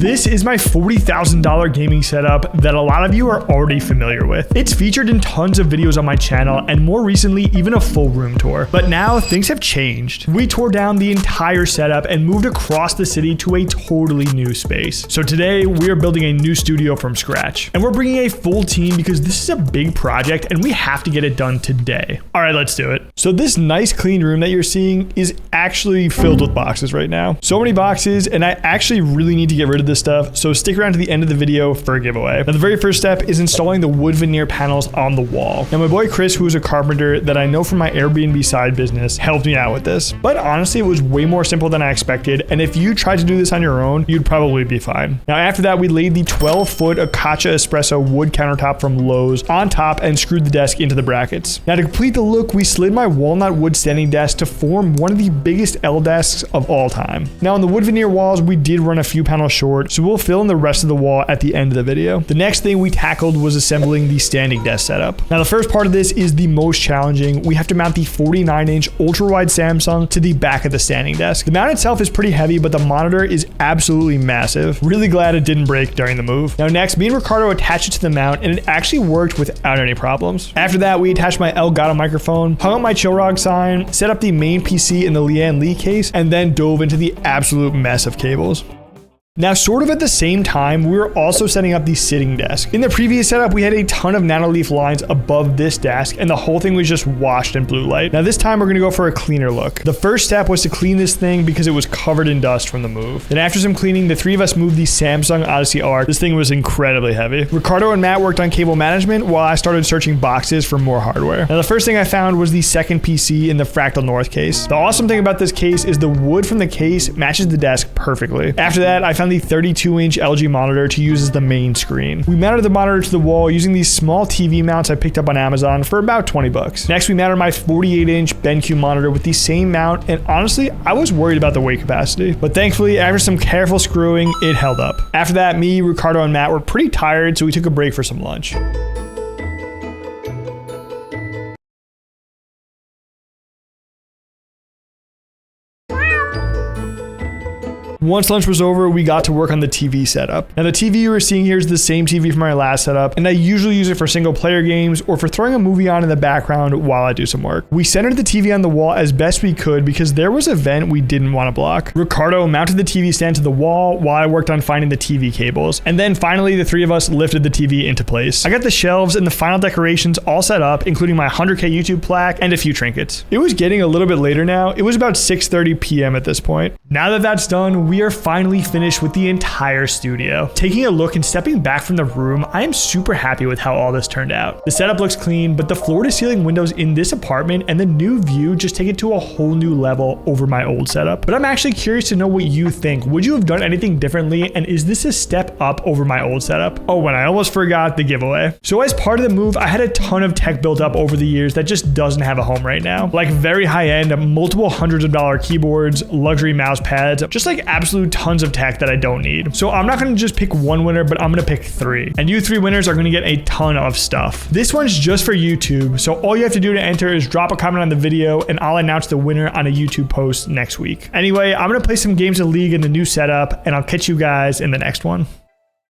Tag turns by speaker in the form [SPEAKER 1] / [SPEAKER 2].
[SPEAKER 1] This is my $40,000 gaming setup that a lot of you are already familiar with. It's featured in tons of videos on my channel and more recently even a full room tour. But now things have changed. We tore down the entire setup and moved across the city to a totally new space. So today we are building a new studio from scratch. And we're bringing a full team because this is a big project and we have to get it done today. All right, let's do it. So this nice clean room that you're seeing is actually filled with boxes right now. So many boxes, and I actually really need to get rid of this stuff, so stick around to the end of the video for a giveaway. Now the very first step is installing the wood veneer panels on the wall. Now my boy Chris, who is a carpenter that I know from my Airbnb side business, helped me out with this. But honestly, it was way more simple than I expected, and if you tried to do this on your own, you'd probably be fine. Now after that, we laid the 12-foot Akacha Espresso wood countertop from Lowe's on top and screwed the desk into the brackets. Now to complete the look, we slid my walnut wood standing desk to form one of the biggest L desks of all time. Now on the wood veneer walls, we did run a few panels short, so we'll fill in the rest of the wall at the end of the video. The next thing we tackled was assembling the standing desk setup. Now the first part of this is the most challenging. We have to mount the 49-inch ultra-wide Samsung to the back of the standing desk. The mount itself is pretty heavy, but the monitor is absolutely massive. Really glad it didn't break during the move. Now next, me and Ricardo attached it to the mount, and it actually worked without any problems. After that, we attached my Elgato microphone, hung up my Chillrog sign, set up the main PC in the Lian Li case, and then dove into the absolute mess of cables. Now, sort of at the same time, we were also setting up the sitting desk. In the previous setup, we had a ton of Nanoleaf lines above this desk, and the whole thing was just washed in blue light. Now this time, we're gonna go for a cleaner look. The first step was to clean this thing because it was covered in dust from the move. Then after some cleaning, the three of us moved the Samsung Odyssey Arc. This thing was incredibly heavy. Ricardo and Matt worked on cable management while I started searching boxes for more hardware. Now the first thing I found was the second PC in the Fractal North case. The awesome thing about this case is the wood from the case matches the desk perfectly. After that, I found the 32-inch LG monitor to use as the main screen. We mounted the monitor to the wall using these small TV mounts I picked up on Amazon for about 20 bucks. Next, we mounted my 48-inch BenQ monitor with the same mount, and honestly, I was worried about the weight capacity, but thankfully, after some careful screwing, it held up. After that, me, Ricardo, and Matt were pretty tired, so we took a break for some lunch. Once lunch was over, we got to work on the TV setup. Now the TV you are seeing here is the same TV from our last setup, and I usually use it for single player games or for throwing a movie on in the background while I do some work. We centered the TV on the wall as best we could because there was a vent we didn't want to block. Ricardo mounted the TV stand to the wall while I worked on finding the TV cables. And then finally, the three of us lifted the TV into place. I got the shelves and the final decorations all set up, including my 100K YouTube plaque and a few trinkets. It was getting a little bit later now. It was about 6:30 p.m. at this point. Now that that's done, we are finally finished with the entire studio. Taking a look and stepping back from the room, I am super happy with how all this turned out. The setup looks clean, but the floor to ceiling windows in this apartment and the new view just take it to a whole new level over my old setup. But I'm actually curious to know what you think. Would you have done anything differently? And is this a step up over my old setup? Oh, and I almost forgot the giveaway. So as part of the move, I had a ton of tech built up over the years that just doesn't have a home right now. Like very high end, multiple hundreds of dollar keyboards, luxury mouse pads, just like absolute tons of tech that I don't need. So I'm not gonna just pick one winner, but I'm gonna pick three. And you three winners are gonna get a ton of stuff. This one's just for YouTube, so all you have to do to enter is drop a comment on the video and I'll announce the winner on a YouTube post next week. Anyway, I'm gonna play some games of League in the new setup and I'll catch you guys in the next one.